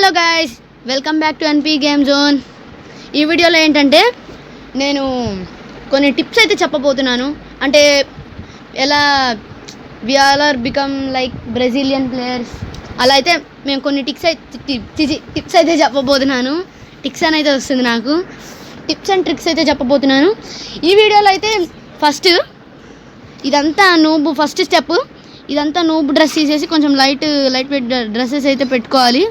Hello guys, welcome back to NP game zone. ఈ వీడియోలో ఏంటంటే నేను కొన్ని టిప్స్ అయితే చెప్పబోతున్నాను. అంటే ఎలా we are become like Brazilian players, అలా అయితే మేము కొన్ని టిప్స్ అయితే చెప్పబోతున్నాను. టిప్స్ అని అయితే వస్తుంది నాకు, టిప్స్ అండ్ ట్రిక్స్ అయితే చెప్పబోతున్నాను ఈ వీడియోలో. అయితే ఫస్ట్ ఇదంతా నూబ్ ఫస్ట్ స్టెప్, ఇదంతా నూబ్ డ్రెస్ తీసేసి కొంచెం లైట్ వెయిట్ డ్రెస్సెస్ అయితే పెట్టుకోవాలి.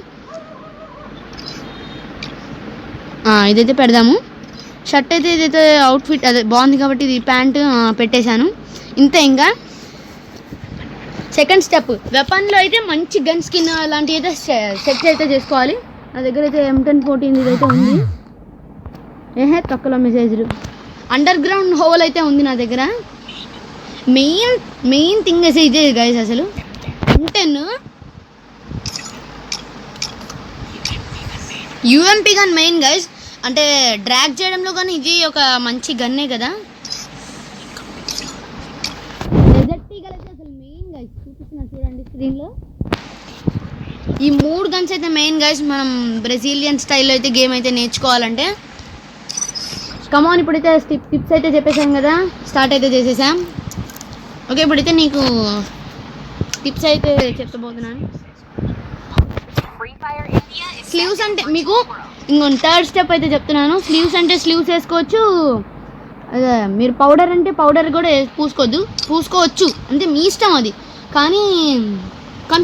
ఇదైతే పెడదాము. షర్ట్ అయితే ఇదైతే అవుట్ఫిట్ అదే బాగుంది కాబట్టి ఇది ప్యాంటు పెట్టేశాను. ఇంతే. ఇంకా సెకండ్ స్టెప్, వెపన్లో అయితే మంచి గన్ స్కిన్ అలాంటివి అయితే సెట్ అయితే చేసుకోవాలి. నా దగ్గర అయితే M1014 ఇదైతే ఉంది. తక్కువలో మెసేజ్లు. అండర్ గ్రౌండ్ హోల్ అయితే ఉంది నా దగ్గర. మెయిన్ థింగ్ అయితే ఇదే గైస్. అసలు M10 UMP gun main guys. అంటే డ్రాగ్ చేయడంలో కానీ ఇది ఒక మంచి గన్నే కదా. డెజర్ట్ ఈగల్ అయితే అసలు మెయిన్ గైస్. చూపిస్తున్నాను చూడండి స్క్రీన్లో. ఈ 3 గన్స్ అయితే మెయిన్ గైస్. మనం బ్రెజిలియన్ స్టైల్లో అయితే గేమ్ అయితే నేర్చుకోవాలంటే. కమాన్, ఇప్పుడైతే టిప్స్ అయితే చెప్పేసాం కదా, స్టార్ట్ అయితే చేసేసాం. ఓకే, ఇప్పుడైతే నీకు టిప్స్ అయితే చెప్పబోతున్నాను. స్లీవ్స్ అంటే మీకు ఇంకొక థర్డ్ స్టెప్ అయితే చెప్తున్నాను. స్లీవ్స్ అంటే స్లీవ్స్ వేసుకోవచ్చు. అదే మీరు పౌడర్ అంటే పౌడర్ కూడా పూసుకోవచ్చు, అంటే మీ ఇష్టం అది. కానీ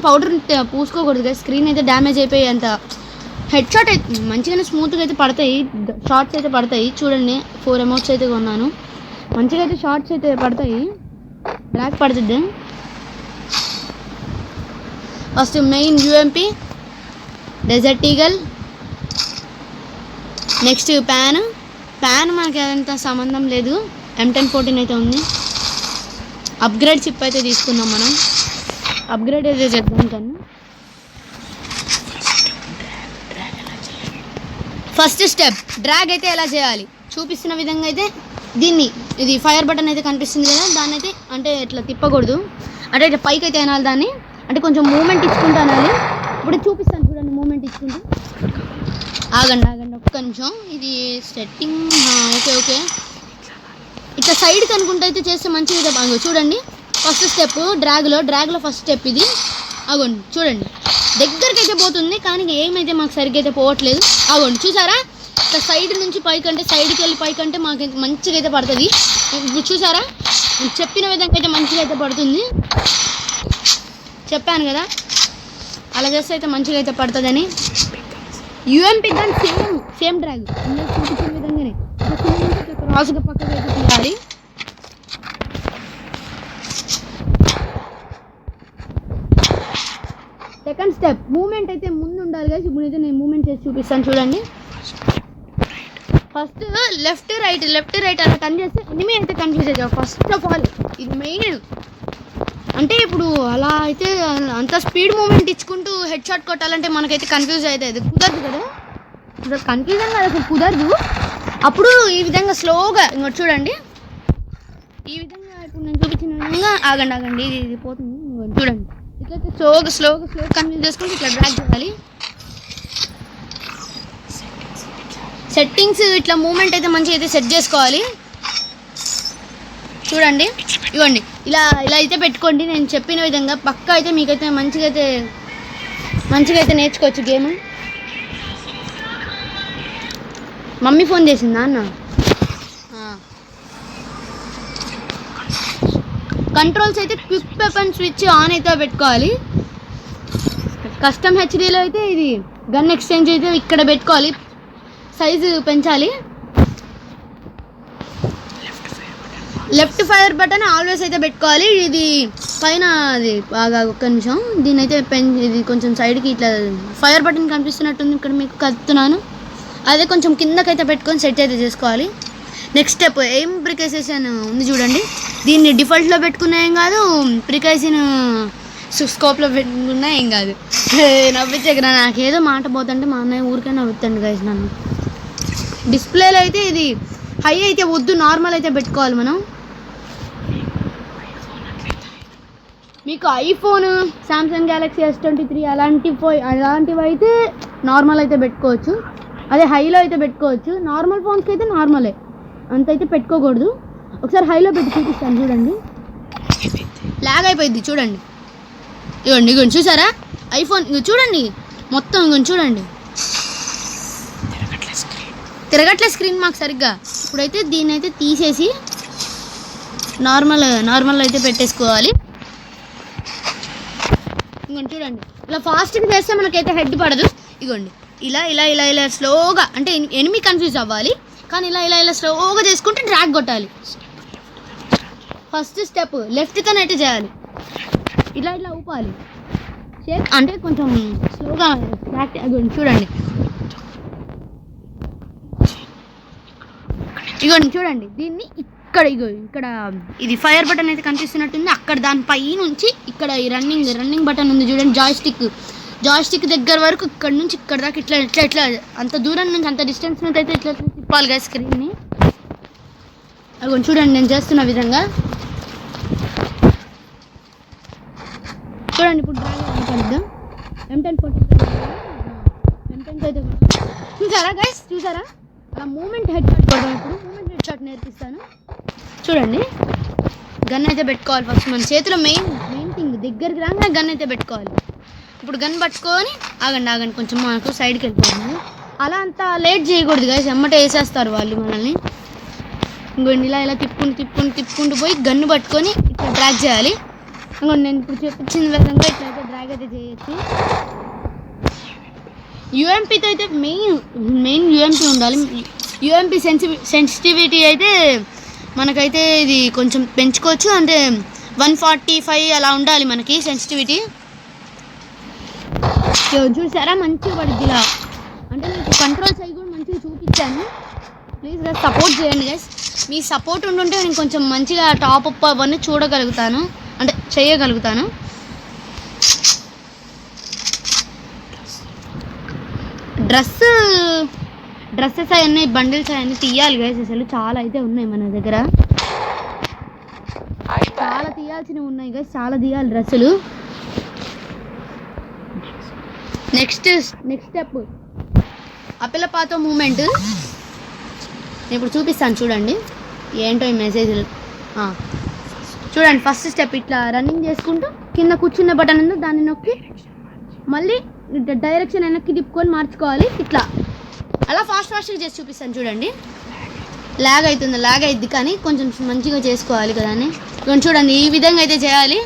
పౌడర్ పూసుకోకూడదు కదా, స్క్రీన్ అయితే డ్యామేజ్ అయిపోయి అంత. హెడ్ షాట్ అయితే మంచిగానే స్మూత్గా అయితే పడతాయి, షార్ట్స్ అయితే పడతాయి. చూడండి 4 ఎమోట్స్ అయితే కొన్నాను, మంచిగా అయితే షార్ట్స్ అయితే పడతాయి, బ్లాక్ పడుతుంది. First main UMP, desert eagle, next pan మనకి అంత సంబంధం లేదు. M1014 అయితే ఉంది. అప్గ్రేడ్ చిప్ అయితే తీసుకుందాం మనం. అప్గ్రేడ్ అయితే చేద్దాం. కానీ ఫస్ట్ స్టెప్ డ్రాగ్ అయితే ఎలా చేయాలి చూపిస్తున్న విధంగా అయితే ఇది ఫైర్ బటన్ అయితే కనిపిస్తుంది కదా, దాన్ని అయితే అంటే ఇట్లా తిప్పకూడదు, అంటే ఇట్లా పైకి అయితే అనాలి దాన్ని. అంటే కొంచెం మూమెంట్ ఇచ్చుకుంటూ అనాలి. ఇప్పుడు చూపిస్తాను చూడండి, మూమెంట్ ఇచ్చుకుంటూ. ఆగండి ఒక్క నిమిషం. ఇది సెట్టింగ్. ఓకే. ఇట్లా సైడ్ కనుకుంటూ అయితే చేస్తే మంచిగా చూడండి. ఫస్ట్ స్టెప్ డ్రాగ్లో ఫస్ట్ స్టెప్ ఇది. అగోండి చూడండి, దగ్గరికి అయితే పోతుంది కానీ ఏమైతే మాకు సరిగ్గా అయితే పోవట్లేదు. అగోండి చూసారా, ఇట్లా సైడ్ నుంచి పైకంటే సైడ్కి వెళ్ళి పైకంటే మాకైతే మంచిగా అయితే పడుతుంది. ఇప్పుడు చూసారా, చెప్పిన విధంగా అయితే మంచిగా అయితే పడుతుంది. చెప్పాను కదా, అలా చేస్తే అయితే మంచిగా అయితే పడుతుందని. UMP గన్ సేమ్ డ్రాగ్ చూపించిన విధంగానే రాసుగా పక్కగా అయితే తీయాలి. సెకండ్ స్టెప్, మూమెంట్ అయితే ముందు ఉండాలి కదా. ఇప్పుడు అయితే నేను మూమెంట్ చేసి చూపిస్తాను చూడండి. ఫస్ట్ లెఫ్ట్ రైట్ అలా టర్న్ చేస్తే ఎనిమి అయితే కన్ఫ్యూజ్ అవుతావు. ఫస్ట్ ఆఫ్ ఆల్ ఇది మెయిన్. అంటే ఇప్పుడు అలా అయితే అంత స్పీడ్ మూమెంట్ ఇచ్చుకుంటూ హెడ్ షాట్ కొట్టాలంటే మనకైతే కన్ఫ్యూజ్ అవుతుంది, కుదరదు కదా. కన్ఫ్యూజన్ కదా, అసలు కుదరదు. అప్పుడు ఈ విధంగా స్లోగా ఇంకోటి చూడండి, ఈ విధంగా ఇప్పుడు నేను చూపించిన విధంగా ఆగండి ఇది పోతుంది. చూడండి, ఇట్లయితే స్లోగా కన్ఫ్యూజ్ చేసుకుంటే ఇట్లా డ్రాగ్ చేయాలి. సెట్టింగ్స్ ఇట్లా మూమెంట్ అయితే మంచిగా అయితే సెట్ చేసుకోవాలి. చూడండి, ఇవ్వండి ఇలా అయితే పెట్టుకోండి. నేను చెప్పిన విధంగా పక్కా అయితే మీకైతే మంచిగా అయితే నేర్చుకోవచ్చు గేమ్. మమ్మీ ఫోన్ చేసిందా అన్న? కంట్రోల్స్ అయితే క్విక్ వెపన్ స్విచ్ ఆన్ అయితే పెట్టుకోవాలి. కస్టమ్ HDలో అయితే ఇది గన్ ఎక్స్చేంజ్ అయితే ఇక్కడ పెట్టుకోవాలి, సైజు పెంచాలి. లెఫ్ట్ ఫైర్ బటన్ ఆల్వేస్ అయితే పెట్టుకోవాలి. ఇది పైన అది బాగా ఒక్క నిమిషం, దీని అయితే ఇది కొంచెం సైడ్కి ఇట్లా ఫైర్ బటన్ కనిపిస్తున్నట్టుంది ఇక్కడ మీకు కదుతున్నాను. అదే కొంచెం కిందకైతే పెట్టుకొని సెట్ అయితే చేసుకోవాలి. నెక్స్ట్ స్టెప్ ఎయిమ్ ప్రికాషన్ ఉంది చూడండి. దీన్ని డిఫాల్ట్లో పెట్టుకున్నా ఏం కాదు, ప్రికాషన్ స్కోప్లో పెట్టుకున్నా ఏం కాదు. నవ్వించగరా, నాకేదో మాట పోతుంటే మా అన్నయ్య ఊరికే నవ్వుతాండి గైస్ నన్ను. డిస్ప్లేలో అయితే ఇది హై అయితే వద్దు, నార్మల్ అయితే పెట్టుకోవాలి మనం. మీకు ఐఫోన్ సామ్సంగ్ గ్యాలక్సీ S23 అలాంటివి అయితే నార్మల్ అయితే పెట్టుకోవచ్చు. అదే హైలో అయితే పెట్టుకోవచ్చు. నార్మల్ ఫోన్స్కి అయితే నార్మలే, అంతైతే పెట్టుకోకూడదు. ఒకసారి హైలో పెట్టి చూపిస్తాను చూడండి. లాగ్ అయిపోయింది చూడండి. ఇగోండి చూసారా ఐఫోన్, ఇగో చూడండి మొత్తం, ఇగోండి చూడండి తిరగట్లే స్క్రీన్ మాకు సరిగ్గా. ఇప్పుడైతే దీన్ని అయితే తీసేసి నార్మల్ అయితే పెట్టేసుకోవాలి. ఇగోండి చూడండి, ఇలా ఫాస్ట్గా చేస్తే మనకైతే హెడ్ పడదు. ఇగోండి ఇలా స్లోగా, అంటే ఎనిమి కన్ఫ్యూజ్ అవ్వాలి, కానీ ఇలా స్లోగా చేసుకుంటే డ్రాగ్ కొట్టాలి. ఫస్ట్ స్టెప్ లెఫ్ట్తో అయితే చేయాలి, ఇలా ఊపాలి షేక్, అంటే కొంచెం స్లోగా చూడండి. ఇగోండి చూడండి, దీన్ని ఇక్కడ ఇది ఫైర్ బటన్ అయితే కనిపిస్తున్నట్టుంది. అక్కడ దానిపై నుంచి ఇక్కడ ఈ రన్నింగ్ బటన్ ఉంది చూడండి, జాయ్స్టిక్ దగ్గర వరకు, ఇక్కడ నుంచి ఇక్కడ దాకా ఇట్లా అంత దూరం నుంచి, అంత డిస్టెన్స్ నుంచి అయితే ఇట్లా తిప్పాలి కదా స్క్రీన్ని. అదిగోండి చూడండి నేను చేస్తున్న విధంగా. చూడండి ఇప్పుడు డ్రాగ్ M10 అయితే చూసారా అలా మూమెంట్ హెడ్ షాట్ కొడదాం. ఇప్పుడు మూమెంట్ హెడ్ షాట్ నేర్పిస్తాను చూడండి. గన్ అయితే పెట్టుకోవాలి ఫస్ట్, మన చేతిలో మెయిన్ థింగ్ దగ్గరికి రాగానే గన్ అయితే పెట్టుకోవాలి. ఇప్పుడు గన్ పట్టుకొని ఆగండి కొంచెం మనకు సైడ్కి వెళ్ళిపోతుంది. అలా అంతా లేట్ చేయకూడదు గైస్, ఎమ్మటే వేసేస్తారు వాళ్ళు మనల్ని. ఇంకోండి ఇలా తిప్పుకుంటూ పోయి గన్ను పట్టుకొని ఇట్లా డ్రాగ్ చేయాలి. ఇంకోండి నేను ఇప్పుడు చూపించిన విధంగా ఇట్లయితే డ్రాగ్ అయితే చేయొచ్చు. యూఎంపీతో అయితే మెయిన్ యూఎంపీ ఉండాలి. యూఎంపీ సెన్సిటివిటీ అయితే మనకైతే ఇది కొంచెం పెంచుకోవచ్చు, అంటే 145 అలా ఉండాలి మనకి సెన్సిటివిటీ. చూసారా మంచిగా పడుద్ది ఇలా, అంటే మీకు కంట్రోల్స్ అవి కూడా మంచిగా చూపించాను. ప్లీజ్ గైస్ సపోర్ట్ చేయండి గైస్, మీ సపోర్ట్ ఉంటుంటే నేను కొంచెం మంచిగా టాప్ అప్ అవన్నీ చూడగలుగుతాను, అంటే చేయగలుగుతాను. డ్రెస్సెస్ అవన్నీ బండిల్స్ అవన్నీ తీయాలి గైస్. అసలు చాలా అయితే ఉన్నాయి మన దగ్గర, చాలా తీయాల్సినవి ఉన్నాయి గైస్, చాలా తీయాలి డ్రెస్సులు. నెక్స్ట్ స్టెప్ అపిలపాతో మూమెంట్ నేను ఇప్పుడు చూపిస్తాను చూడండి. ఏంటో ఈ మెసేజ్లు చూడండి. ఫస్ట్ స్టెప్ ఇట్లా రన్నింగ్ చేసుకుంటూ కింద కూర్చున్న బటన్ ఉంది, దాన్ని నొక్కి మళ్ళీ డైరెక్షన్ వెనక్కి తిప్పుకొని మార్చుకోవాలి. ఇట్లా అలా ఫాస్ట్గా చేసి చూపిస్తాను చూడండి. లాగ్ అవుతుంది కానీ కొంచెం మంచిగా చేసుకోవాలి కదా అని. చూడండి ఈ విధంగా అయితే చేయాలి.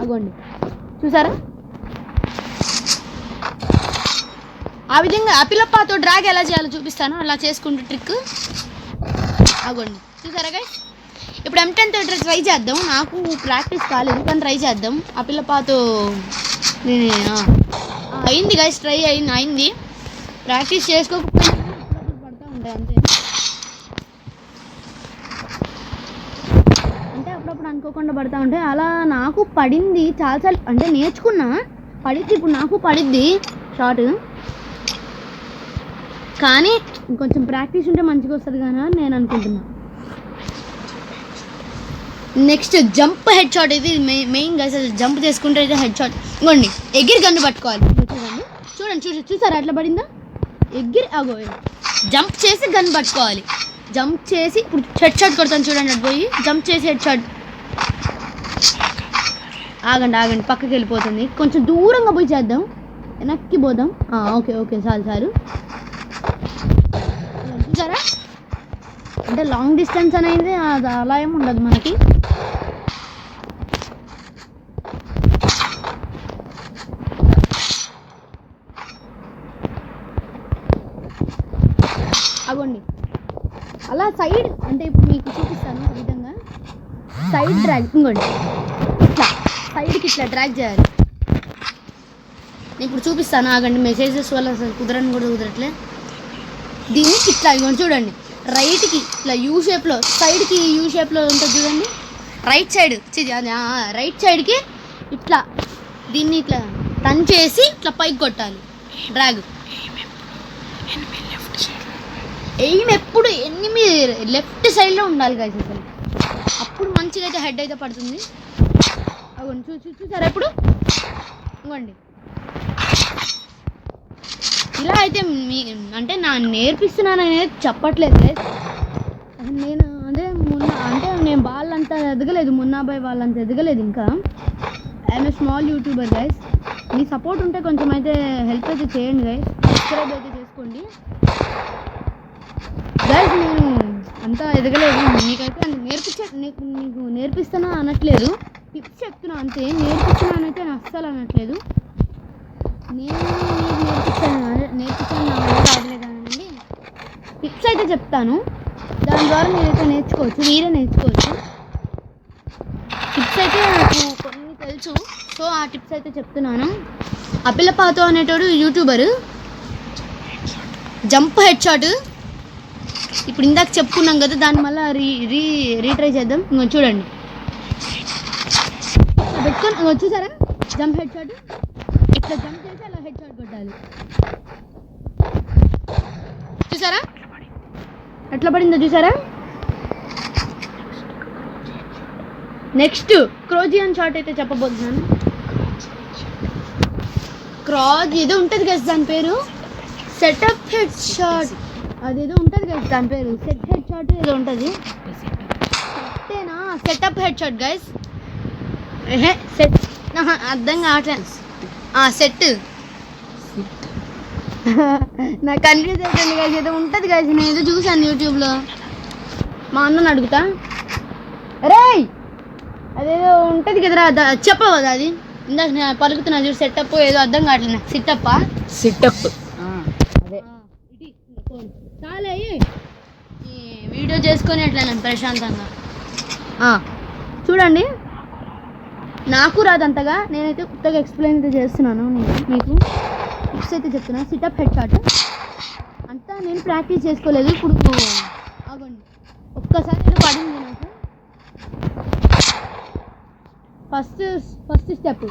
అగోండి చూసారా, ఆ విధంగా అపిలప్పాతో డ్రాగ్ ఎలా చేయాలో చూపిస్తాను, అలా చేసుకుంటూ ట్రిక్. అగోండి చూసారా గైస్. ఇప్పుడు M10 ట్రై చేద్దాం. నాకు ప్రాక్టీస్ కాలేదు కానీ ట్రై చేద్దాం. అపిలప్పాతో అయింది గైస్, ట్రై అయింది. ప్రాక్టీస్ చేసుకోకపోతే పడుతూ ఉంటాయి అంతే, అంటే అప్పుడప్పుడు అనుకోకుండా పడుతూ ఉంటాయి. అలా నాకు పడింది చాలాసార్లు, అంటే నేర్చుకున్నా పడిద్ది, ఇప్పుడు నాకు పడిద్ది షార్ట్. కానీ కొంచెం ప్రాక్టీస్ ఉంటే మంచిగా వస్తుంది కానీ అని నేను అనుకుంటున్నా. నెక్స్ట్ జంప్ హెడ్ షాట్ ఇది మెయిన్ గైస్. జంప్ చేసుకుంటే అయితే హెడ్ షాట్. ఇంకోండి ఎగిరి గన్ను పట్టుకోవాలి చూడండి. చూసారా అట్లా పడిందా, ఎగిరి అగో జంప్ చేసి గన్ పట్టుకోవాలి. జంప్ చేసి ఇప్పుడు హెడ్ షాట్ కొడతాను చూడండి. అటు పోయి జంప్ చేసి హెడ్ షాట్. ఆగండి పక్కకి వెళ్ళిపోతుంది. కొంచెం దూరంగా పోయి చేద్దాం, వెనక్కి పోదాం. ఓకే చాలు. చూసారా, అంటే లాంగ్ డిస్టెన్స్ అనేది అది అలా ఏమి ఉండదు మనకి. అగోండి అలా సైడ్, అంటే ఇప్పుడు మీకు చూపిస్తాను ఒక విధంగా సైడ్ డ్రాగ్. ఇంకోండి ఇట్లా సైడ్కి ఇట్లా డ్రాగ్ చేయాలి. నేను ఇప్పుడు చూపిస్తాను ఆగండి. మెసేజెస్ వల్ల అసలు కుదరట్లే. దీన్ని ఇట్లా ఇవ్వండి చూడండి, రైట్కి ఇట్లా యూ షేప్లో, సైడ్కి యూ షేప్లో ఉంటుంది చూడండి. రైట్ సైడ్కి ఇట్లా దీన్ని ఇట్లా టర్న్ చేసి ఇట్లా పైకి కొట్టాలి డ్రాగ్. ఎయిమ్ ఎప్పుడు ఎనిమిది లెఫ్ట్ సైడ్లో ఉండాలి గైస్. అసలు అప్పుడు మంచిగా అయితే హెడ్ అయితే పడుతుంది. అవ్వండి చూసారా ఇప్పుడు ఇవ్వండి. ఇలా అయితే అంటే నా నేర్పిస్తున్నానని చెప్పట్లేదు గైస్. నేను నేను వాళ్ళంతా ఎదగలేదు, మున్నాబాయ్ వాళ్ళంతా ఎదగలేదు ఇంకా. I'm a small YouTuber guys. Me support ఉంటే కొంచెం అయితే హెల్ప్ అయితే చేయండి గైస్, సబ్స్క్రైబ్ అయితే చేసుకోండి గైస్. నేను అంతా ఎదగలేదు, మీకైతే నీకు నేర్పిస్తున్నా అనట్లేదు, టిప్స్ చెప్తున్నా అంతే. నేర్పిస్తున్నాను అయితే నేను అస్సలు అనట్లేదు. నేను నేర్పించాను నా వల్ల రావట్లేదండి. టిప్స్ అయితే చెప్తాను, దాని ద్వారా మీరైతే నేర్చుకోవచ్చు, మీరే నేర్చుకోవచ్చు. టిప్స్ అయితే నాకు కొన్ని తెలుసు, సో ఆ టిప్స్ అయితే చెప్తున్నాను. అపిలపాతో అనేటోడు యూట్యూబర్, జంప్ హెడ్ షాట్ ఇప్పుడు ఇందాక చెప్పుకున్నాం కదా, దాన్ని మళ్ళీ రీట్రై చేద్దాం. ఇంకో చూడండి, పెట్టుకొని చూసారా జంప్ హెడ్ షాట్, ఇట్లా జంప్ చేసి అలా హెడ్ షాట్ కొట్టాలి. చూసారా ఎట్లా పడిందో చూసారా. నెక్స్ట్ క్రోజియన్ షాట్ అయితే చెప్పబోతున్నాను. క్రాజ్ ఏదో ఉంటుంది కదా దాని పేరు, సెటప్ హెడ్ షాట్, అదేదో ఉంటుంది కదా దాని పేరు, సెట్ హెడ్ షాట్ ఏదో ఉంటుంది. సెట్టేనా, setup head shot guys. Set అర్థం కావట్లేదు. సెట్ నాకు కన్ఫ్యూజ్ అవుతుంది గైస్. ఏదో ఉంటుంది గైస్, నేను ఏదో చూసాను యూట్యూబ్లో. మా అన్నని అడుగుతా, రే అదేదో ఉంటుంది కదరా, చెప్పవు కదా అది. ఇందాక నేను పలుకుతున్నా చూడు, సెటప్ ఏదో అర్థం కావట్లేదు నాకు. సిట్టప్పా, సిట్టప్ అదే. చాలా ఈ వీడియో చేసుకొని అట్లా నేను ప్రశాంతంగా చూడండి. నాకు రాదంతగా, నేనైతే కొత్తగా ఎక్స్ప్లెయిన్ అయితే చేస్తున్నాను మీకు. టిప్స్ అయితే చెప్తున్నాను. సిటప్ హెడ్ షాట్ అంతా నేను ప్రాక్టీస్ చేసుకోలేదు. ఇప్పుడు ఆగండి, ఒక్కసారి నేను పడింది నాకు. ఫస్ట్ స్టెప్,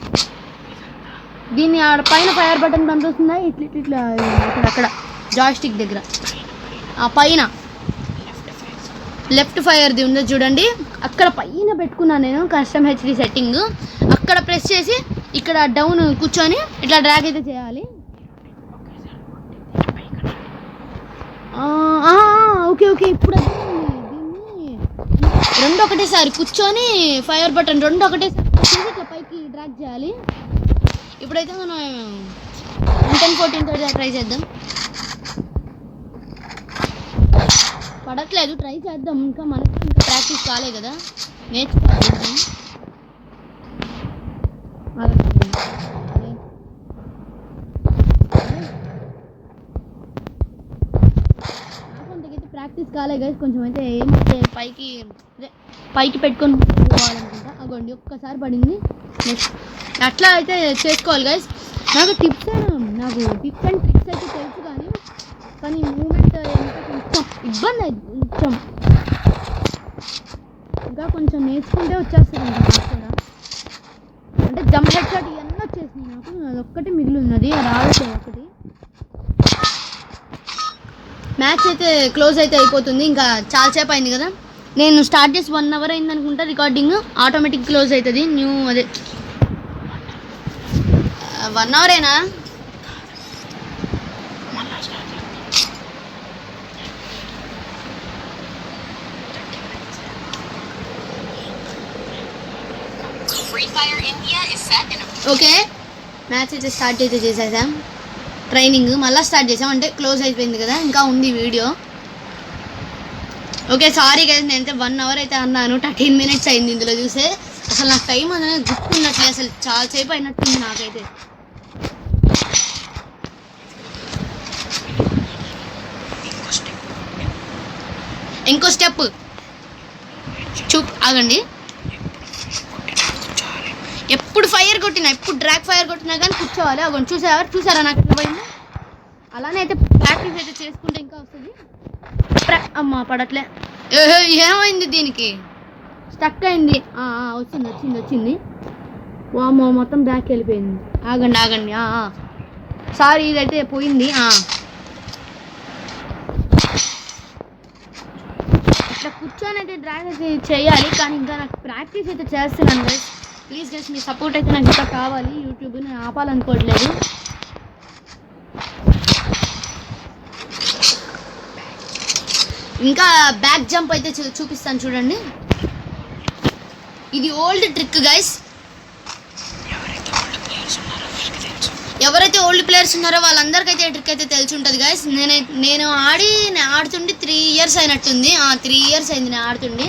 దీన్ని ఆడ పైన ఫైర్ బటన్ కనిపిస్తుందా, ఇట్లా అక్కడ జాయ్స్టిక్ దగ్గర ఆ పైన లెఫ్ట్ ఫైర్ది ఉందో చూడండి, అక్కడ పైన పెట్టుకున్నాను నేను కస్టమ్ హెచ్డి సెట్టింగ్. అక్కడ ప్రెస్ చేసి ఇక్కడ డౌన్ కూర్చొని ఇట్లా డ్రాగ్ అయితే చేయాలి. ఓకే ఇప్పుడు దీన్ని రెండు ఒకటేసారి కూర్చొని ఫైర్ బటన్ రెండు ఒకటేసారి కూర్చొని ఇట్లా పైకి డ్రాగ్ చేయాలి. ఇప్పుడైతే మనం 10-14 ట్రై చేద్దాం. పడట్లేదు, ట్రై చేద్దాం. ఇంకా మనకి ఇంకా ప్రాక్టీస్ కాలే కదా, నేర్చుకోవాలి. నాకంతకైతే ప్రాక్టీస్ కాలే కదా, కొంచెం అయితే ఏమైతే పైకి పెట్టుకొని పోవాలనుకుంటా. అగోండి ఒక్కసారి పడింది. నెక్స్ట్ అట్లా అయితే చేసుకోవాలి గైస్. నాకు టిప్స్ అండ్ ట్రిక్స్ అయితే తెలుసు, కానీ మూమెంట్ ఎంత కొంచెం ఇబ్బంది అయితే ఇంకా కొంచెం నేర్చుకుంటే వచ్చేస్తుంది నాకు కూడా. అంటే జంప్ హెడ్ షాట్ ఇవన్నీ వచ్చేసింది నాకు, అదొక్కటి మిగిలి ఉన్నది, రావట్లేదు ఒకటి. మ్యాచ్ అయితే క్లోజ్ అయితే అయిపోతుంది, ఇంకా చాలాసేపు అయింది కదా. నేను స్టార్ట్ చేసి 1 అవర్ అయింది అనుకుంటా రికార్డింగ్. ఆటోమేటిక్ క్లోజ్ అవుతుంది. అదే 1 అవరేనా. ఓకే, మ్యాచ్ అయితే స్టార్ట్ అయితే చేసేసాం. ట్రైనింగ్ మళ్ళీ స్టార్ట్ చేసాం, అంటే క్లోజ్ అయిపోయింది కదా, ఇంకా ఉంది వీడియో. ఓకే సారీ కదా, నేనైతే 1 అవర్ అయితే అన్నాను, 13 మినిట్స్ అయింది ఇందులో చూసే. అసలు నాకు టైం అనేది గుర్తున్నట్లే, అసలు చాలాసేపు అయినట్టుంది నాకైతే. ఇంకో స్టెప్ ఆగండి. ఎప్పుడు ఫైర్ కొట్టినా, ఎప్పుడు డ్రాగ్ ఫైర్ కొట్టినా కానీ కూర్చోవాలి. అవ్వండి చూసారా నాకు ఎట్లా పోయింది. అలానే అయితే ప్రాక్టీస్ అయితే చేసుకుంటే ఇంకా వస్తుంది. అమ్మా పడట్లే, ఏమైంది దీనికి, స్టక్ అయింది. వచ్చింది. వామ్మో మొత్తం బ్యాక్ వెళ్ళిపోయింది. ఆగండి సారీ, ఇదైతే పోయింది. ఇట్లా కూర్చొని అయితే డ్రాగ్ అయితే చేయాలి, కానీ ఇంకా నాకు ప్రాక్టీస్ అయితే చేస్తున్నాను guys. Please guys me support అయితే నాకు ఇంకా కావాలి. యూట్యూబ్ నేను ఆపాలనుకోవట్లేదు. ఇంకా బ్యాక్ జంప్ అయితే చూపిస్తాను చూడండి. ఇది ఓల్డ్ ట్రిక్ గైస్. ఎవరైతే ఓల్డ్ ప్లేయర్స్ ఉన్నారో వాళ్ళందరికైతే ట్రిక్ అయితే తెలిసి ఉంటుంది గైస్. నేను ఆడుతుండి 3 years అయినట్టుంది. 3 years అయింది నేను ఆడుతుండి.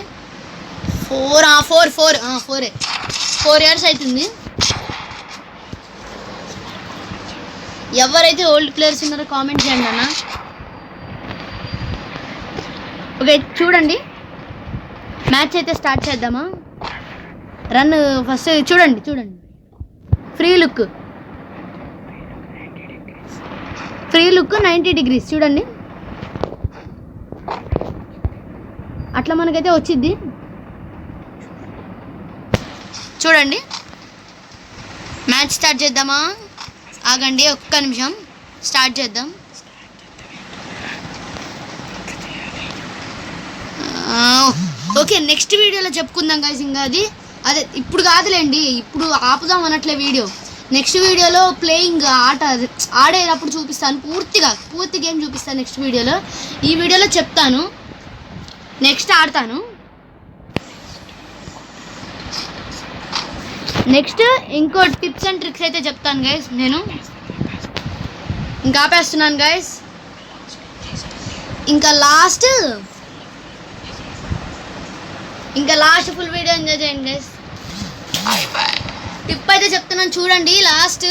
4 years అవుతుంది. ఎవరైతే ఓల్డ్ ప్లేయర్స్ ఉన్నారో కామెంట్ చేయండి అన్న. ఓకే చూడండి, మ్యాచ్ అయితే స్టార్ట్ చేద్దామా. రన్ ఫస్ట్ చూడండి. ఫ్రీ లుక్ 90 degrees చూడండి. అట్లా మనకైతే వచ్చింది చూడండి. మ్యాచ్ స్టార్ట్ చేద్దామా, ఆగండి ఒక్క నిమిషం, స్టార్ట్ చేద్దాం. ఓకే నెక్స్ట్ వీడియోలో చెప్పుకుందాం గైస్. ఇంకా అదే ఇప్పుడు కాదులేండి, ఇప్పుడు ఆపుదాం అనట్లే వీడియో. నెక్స్ట్ వీడియోలో ప్లేయింగ్ ఆడేటప్పుడు చూపిస్తాను, పూర్తి గేమ్ చూపిస్తాను నెక్స్ట్ వీడియోలో. ఈ వీడియోలో చెప్తాను, నెక్స్ట్ ఆడతాను. నెక్స్ట్ ఇంకో టిప్స్ అండ్ ట్రిక్స్ అయితే చెప్తాను గైస్. నేను ఇంకా ఆపేస్తున్నాను గైస్. ఇంకా లాస్ట్ ఫుల్ వీడియో ఎంజాయ్ చేయండి గైస్. టిప్ అయితే చెప్తున్నాను చూడండి. లాస్ట్